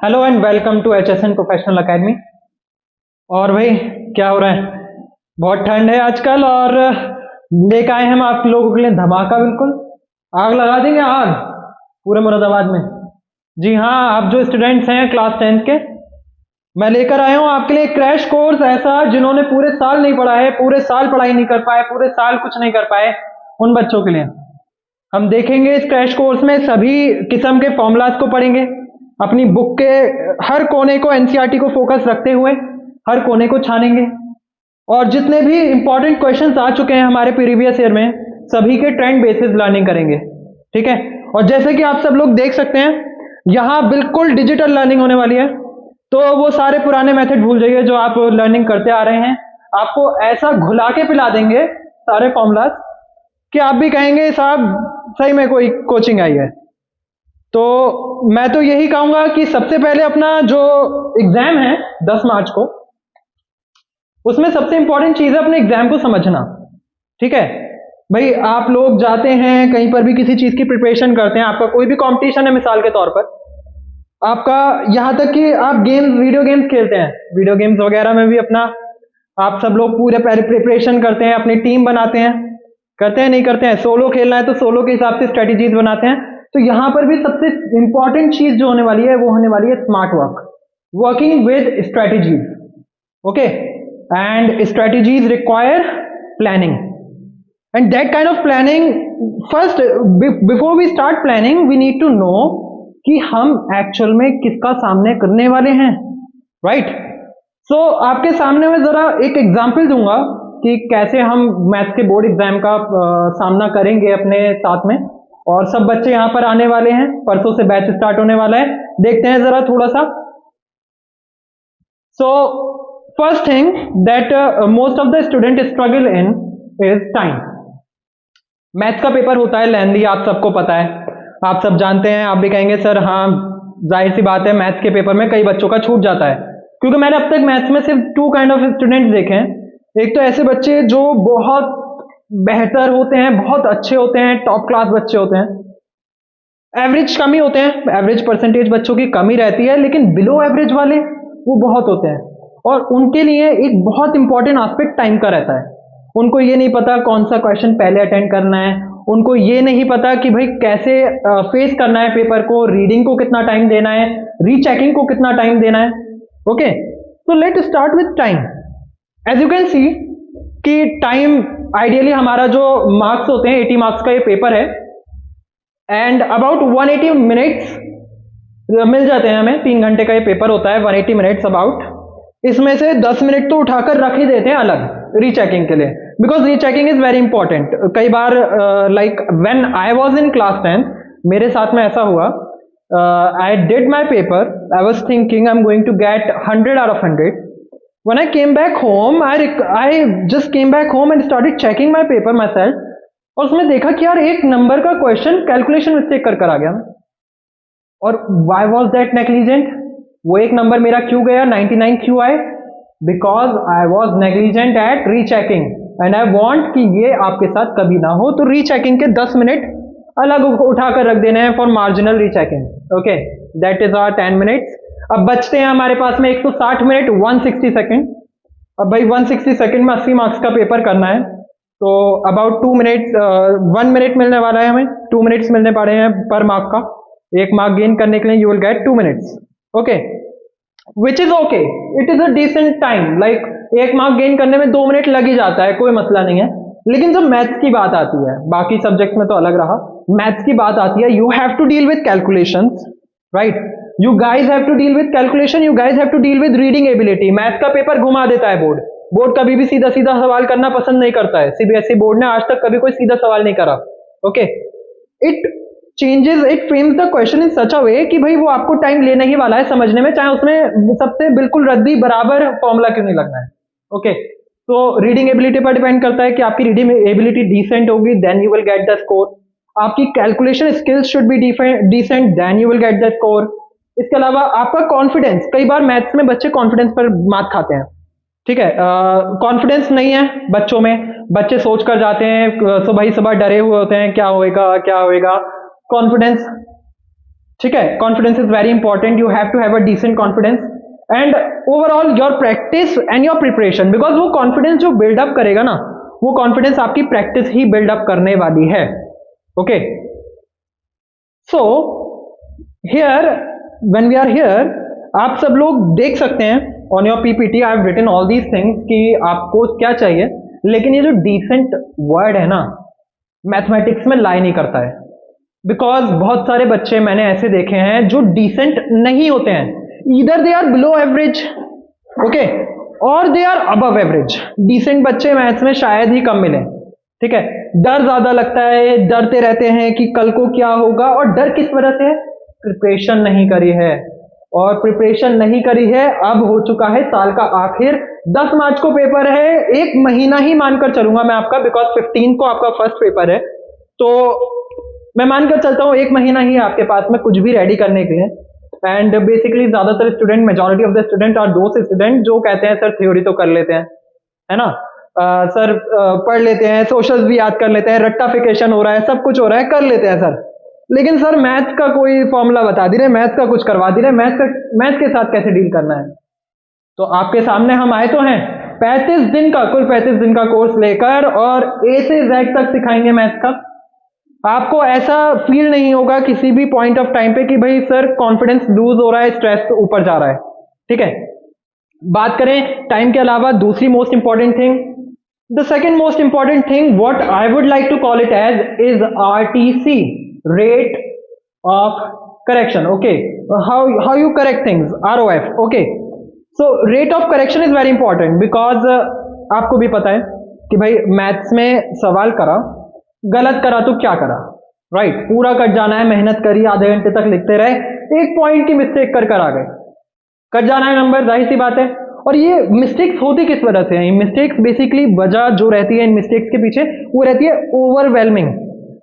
Hello and welcome to HSN professional academy. और भाई क्या हो रहा है? बहुत ठंड है आजकल और लेकर आए हैं हम आप लोगों के लिए धमाका। बिल्कुल आग लगा देंगे, आग पूरे मुरादाबाद में। जी हाँ, आप जो स्टूडेंट्स हैं क्लास 10th के, मैं लेकर आया हूँ आपके लिए क्रैश कोर्स ऐसा जिन्होंने पूरे साल नहीं पढ़ा है, पूरे साल पढ़ाई नहीं कर पाए, पूरे साल कुछ नहीं कर पाए, उन बच्चों के लिए हम देखेंगे। इस क्रैश कोर्स में सभी किस्म के फॉर्मूलाज को पढ़ेंगे, अपनी बुक के हर कोने को एनसीईआरटी को फोकस रखते हुए हर कोने को छानेंगे और जितने भी इंपॉर्टेंट क्वेश्चंस आ चुके हैं हमारे प्रीवियस ईयर में सभी के ट्रेंड बेसिस लर्निंग करेंगे। ठीक है, और जैसे कि आप सब लोग देख सकते हैं यहाँ बिल्कुल डिजिटल लर्निंग होने वाली है, तो वो सारे पुराने मेथड भूल जाइए जो आप लर्निंग करते आ रहे हैं। आपको ऐसा घुला के पिला देंगे सारे फॉर्मूलाज कि आप भी कहेंगे साहब सही में कोई कोचिंग आई है। तो मैं तो यही कहूंगा कि सबसे पहले अपना जो एग्जाम है 10 मार्च को, उसमें सबसे इंपॉर्टेंट चीज है अपने एग्जाम को समझना। ठीक है भाई, आप लोग जाते हैं कहीं पर भी किसी चीज की प्रिपरेशन करते हैं, आपका कोई भी कंपटीशन है मिसाल के तौर पर, आपका यहां तक कि आप गेम्स वीडियो गेम्स खेलते हैं, वीडियो गेम्स वगैरह में भी अपना आप सब लोग पूरे प्रिपरेशन करते हैं, अपनी टीम बनाते हैं, करते हैं नहीं करते हैं? सोलो खेलना है तो सोलो के हिसाब से स्ट्रेटेजीज बनाते हैं। तो यहां पर भी सबसे इंपॉर्टेंट चीज जो होने वाली है वो होने वाली है smart work, working with strategies. Okay, and strategies require planning and that kind of planning first before we start planning we need to know कि हम एक्चुअल में किसका सामने करने वाले हैं। राइट, सो आपके सामने मैं जरा एक एग्जांपल दूंगा कि कैसे हम मैथ्स के बोर्ड एग्जाम का सामना करेंगे अपने साथ में। और सब बच्चे यहाँ पर आने वाले हैं, परसों से बैच स्टार्ट होने वाला है, देखते हैं जरा थोड़ा सा। So first thing that most of the student struggle in is time. Maths का पेपर होता है लेंथी, आप सबको पता है, आप सब जानते हैं। आप भी कहेंगे सर हाँ जाहिर सी बात है मैथ्स के पेपर में कई बच्चों का छूट जाता है, क्योंकि मैंने अब तक मैथ्स में सिर्फ 2 काइंड ऑफ स्टूडेंट्स देखे हैं। एक तो ऐसे बच्चे जो बहुत बेहतर होते हैं, बहुत अच्छे होते हैं, टॉप क्लास बच्चे होते हैं, एवरेज कम ही होते हैं, एवरेज परसेंटेज बच्चों की कमी रहती है, लेकिन बिलो एवरेज वाले वो बहुत होते हैं। और उनके लिए एक बहुत इंपॉर्टेंट एस्पेक्ट टाइम का रहता है। उनको ये नहीं पता कौन सा क्वेश्चन पहले अटेंड करना है, उनको ये नहीं पता कि भाई कैसे फेस करना है पेपर को, रीडिंग को कितना टाइम देना है, रीचेकिंग को कितना टाइम देना है। ओके, तो let start with time. As you can see कि टाइम आइडियली हमारा जो मार्क्स होते हैं 80 मार्क्स का ये पेपर है एंड अबाउट 180 मिनट्स मिल जाते हैं हमें। 3 घंटे का ये पेपर होता है, 180 मिनट्स अबाउट। इसमें से 10 मिनट तो उठाकर रख ही देते हैं अलग रीचेकिंग के लिए, because rechecking is very important. कई बार like when I was in class 10 मेरे साथ में ऐसा हुआ, I did my paper, I was thinking I am going to get 100 out of 100। When I came back home, I just came back home and started checking my paper myself, और उसमें देखा कि यार एक नंबर का question calculation mistake कर आ गया। और why was that negligent? वो एक नंबर मेरा क्यों गया, 99 क्यों आए? Because I was negligent at rechecking and I want कि ये आपके साथ कभी ना हो। तो रीचेकिंग के 10 मिनट अलग उठाकर रख देने हैं for marginal rechecking. Okay, that is our 10 minutes. अब बचते हैं हमारे पास में 160 मिनट 160 सेकेंड। अब भाई 160 सेकेंड में 80 मार्क्स का पेपर करना है, तो अबाउट 2 मिनट 1 मिनट मिलने वाला है हमें, 2 मिनट्स मिलने पा रहे हैं पर मार्क का। 1 मार्क गेन करने के लिए you will get 2 minutes. Okay, which is okay, it is a decent time. Like 1 mark gain करने में 2 मिनट लग ही जाता है, कोई मसला नहीं है। लेकिन जब मैथ्स की बात आती है, बाकी सब्जेक्ट में तो अलग रहा, मैथ्स की बात आती है, you have to deal with calculations, right? You guys have to deal with calculation, you guys have to deal with reading ability। Math का पेपर घुमा देता है बोर्ड कभी भी सीधा सीधा सवाल करना पसंद नहीं करता है। सीबीएसई बोर्ड ने आज तक कभी कोई सीधा सवाल नहीं करा। Okay, it changes, it frames the question in such a way कि भाई वो आपको टाइम लेने ही वाला है समझने में, चाहे उसमें सबसे बिल्कुल रद्दी बराबर फॉर्मूला क्यों नहीं लगना है। ओके, तो रीडिंग एबिलिटी पर डिपेंड करता है कि आपकी रीडिंग एबिलिटी डिसेंट होगी then you will get the score. आपकी calculation skills should be decent then you will get the score. इसके अलावा आपका कॉन्फिडेंस, कई बार मैथ्स में बच्चे कॉन्फिडेंस पर मात खाते हैं। ठीक है, कॉन्फिडेंस नहीं है बच्चों में, बच्चे सोच कर जाते हैं, सुबह ही सुबह डरे हुए होते हैं क्या होएगा क्या होएगा। कॉन्फिडेंस ठीक है, confidence is very important, you have to have a decent confidence and overall your practice and your preparation, because वो कॉन्फिडेंस जो बिल्डअप करेगा ना, वो कॉन्फिडेंस आपकी प्रैक्टिस ही बिल्डअप करने वाली है। Okay, so here when we are here, आप सब लोग देख सकते हैं on your PPT I have written all these things कि आपको क्या चाहिए, लेकिन ये जो डिसेंट वर्ड है ना, मैथमेटिक्स में लाई नहीं करता है, बिकॉज बहुत सारे बच्चे मैंने ऐसे देखे हैं जो डिसेंट नहीं होते हैं, either they are below average, okay, और they are above average. Decent बच्चे मैथ्स में शायद ही कम मिले, ठीक है, डर ज्यादा लगता है, डरते रहते हैं कि कल को क्या होगा, और डर किस वजह से है, प्रिपरेशन नहीं करी है, और प्रिपरेशन नहीं करी है, अब हो चुका है साल का आखिर, 10 मार्च को पेपर है, एक महीना ही मानकर चलूंगा मैं आपका, बिकॉज 15 को आपका फर्स्ट पेपर है, तो मैं मानकर चलता हूं एक महीना ही आपके पास में कुछ भी रेडी करने के लिए। एंड बेसिकली ज्यादातर student, majority of the student और दोस्त स्टूडेंट जो कहते हैं सर थ्योरी तो कर लेते हैं, है ना, सर पढ़ लेते हैं, सोशल्स भी याद कर लेते हैं, रट्टाफिकेशन हो रहा है, सब कुछ हो रहा है, कर लेते हैं सर, लेकिन सर मैथ्स का कोई फॉर्मूला बता दी रहे, मैथ्स का कुछ करवा दी रहे, मैथ्स के साथ कैसे डील करना है। तो आपके सामने हम आए तो हैं 35 दिन का, कुल 35 दिन का कोर्स लेकर, और ए से जेड तक सिखाएंगे मैथ्स का। आपको ऐसा फील नहीं होगा किसी भी पॉइंट ऑफ टाइम पे कि भाई सर कॉन्फिडेंस लूज हो रहा है, स्ट्रेस ऊपर जा रहा है, ठीक है। बात करें टाइम के अलावा दूसरी most important thing, the second most important thing what I would like to call it as is RTC, rate of correction, okay, how you correct things, ROF, okay. So rate of correction is very important, because आपको भी पता है कि भाई maths में सवाल करा, गलत करा तो क्या करा, राइट, पूरा कट जाना है, मेहनत करी, आधे घंटे तक लिखते रहे, एक पॉइंट की मिस्टेक कर आ गए, कट जाना है नंबर, जाहिर सी बात है। और ये मिस्टेक्स होती किस वजह से हैं, मिस्टेक्स बेसिकली वजह जो रहती है इन मिस्टेक्स के पीछे, वो रहती है ओवरवेलमिंग,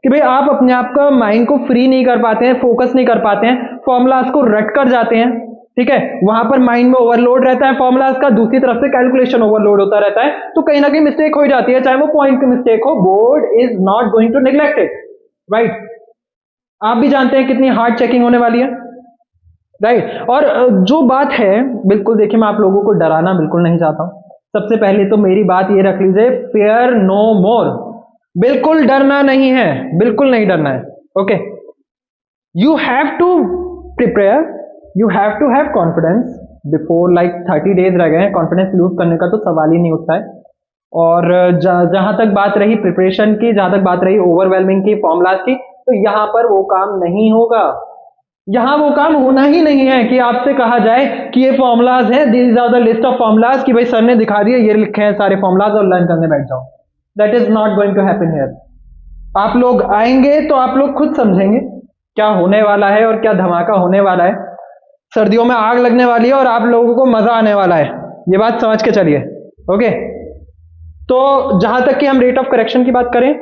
कि भाई आप अपने आप का माइंड को फ्री नहीं कर पाते हैं, फोकस नहीं कर पाते हैं, फॉर्मूलाज को रट कर जाते हैं, ठीक है, वहां पर माइंड में ओवरलोड रहता है फॉर्मूलाज का, दूसरी तरफ से कैलकुलेशन ओवरलोड होता रहता है, तो कहीं ना कहीं मिस्टेक हो जाती है, चाहे वो पॉइंट की मिस्टेक हो, board is not going to neglect it, right. आप भी जानते हैं कितनी हार्ड चेकिंग होने वाली है, राइट। और जो बात है, बिल्कुल देखिए, मैं आप लोगों को डराना बिल्कुल नहीं चाहता हूं, सबसे पहले तो मेरी बात ये रख लीजिए, फेयर नो मोर, बिल्कुल डरना नहीं है, बिल्कुल नहीं डरना है, ओके। You have to prepare, you have to have confidence before, like 30 days रह गए हैं, कॉन्फिडेंस लूज करने का तो सवाल ही नहीं उठता है। और जहां तक बात रही प्रिपरेशन की, जहां तक बात रही ओवरवेलमिंग की, फॉर्मुलाज की, तो यहां पर वो काम नहीं होगा, यहां वो काम होना ही नहीं है कि आपसे कहा जाए कि ये फॉर्मुलाज हैं, this are the list of formulas, कि भाई सर ने दिखा दिए ये लिखे हैं सारे फॉर्मुलाज और लर्न करने बैठ जाओ, that is not going to happen here. आप लोग आएंगे तो आप लोग खुद समझेंगे क्या होने वाला है और क्या धमाका होने वाला है, सर्दियों में आग लगने वाली है और आप लोगों को मजा आने वाला है, ये बात समझ के चलिए, ओके। तो जहां तक कि हम रेट ऑफ करेक्शन की बात करें,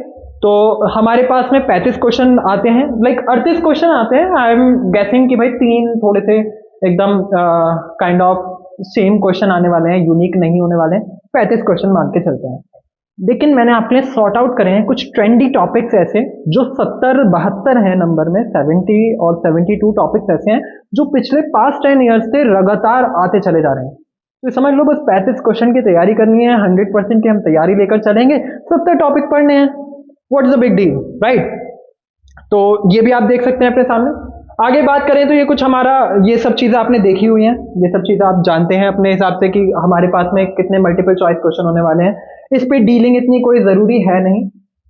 तो हमारे पास में 35 क्वेश्चन आते हैं, लाइक 38 क्वेश्चन आते हैं, आई एम गेसिंग कि भाई 3 थोड़े से एकदम काइंड ऑफ सेम क्वेश्चन आने वाले हैं, यूनिक नहीं होने वाले हैं, 35 क्वेश्चन मान के चलते हैं। लेकिन मैंने आपके लिए सॉर्ट आउट करे हैं कुछ ट्रेंडी टॉपिक्स ऐसे जो 70-72 हैं नंबर में, 70 और 72 टॉपिक्स ऐसे हैं जो पिछले पास्ट 10 ईयर्स से लगातार आते चले जा रहे हैं। तो समझ लो बस 35 क्वेश्चन की तैयारी करनी है, 100% की हम तैयारी लेकर चलेंगे, 70 टॉपिक पढ़ने हैं, what is the big deal, right. तो ये भी आप देख सकते हैं अपने सामने। आगे बात करें तो ये कुछ हमारा, ये सब चीजें आपने देखी हुई हैं, ये सब चीजें आप जानते हैं अपने हिसाब से कि हमारे पास में कितने मल्टीपल चॉइस क्वेश्चन होने वाले हैं, इस पे डीलिंग इतनी कोई जरूरी है नहीं,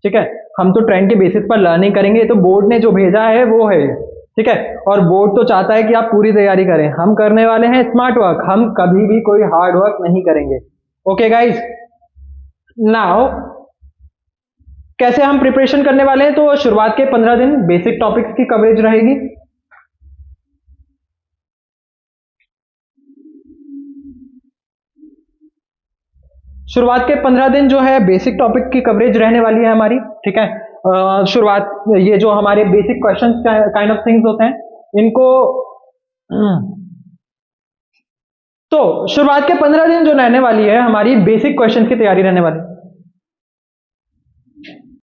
ठीक है, हम तो ट्रेंड के बेसिस पर लर्निंग करेंगे, तो बोर्ड ने जो भेजा है वो है, ठीक है, और बोर्ड तो चाहता है कि आप पूरी तैयारी करें, हम करने वाले हैं स्मार्ट वर्क, हम कभी भी कोई हार्ड वर्क नहीं करेंगे, ओके गाइज। नाउ कैसे हम प्रिपरेशन करने वाले हैं, तो शुरुआत के 15 दिन बेसिक टॉपिक्स की कवरेज रहेगी, शुरुआत के 15 दिन जो है बेसिक टॉपिक की कवरेज रहने वाली है हमारी, ठीक है। शुरुआत, ये जो हमारे basic question kind of things होते हैं इनको, तो शुरुआत के 15 दिन जो रहने वाली है हमारी बेसिक क्वेश्चन की तैयारी रहने वाली,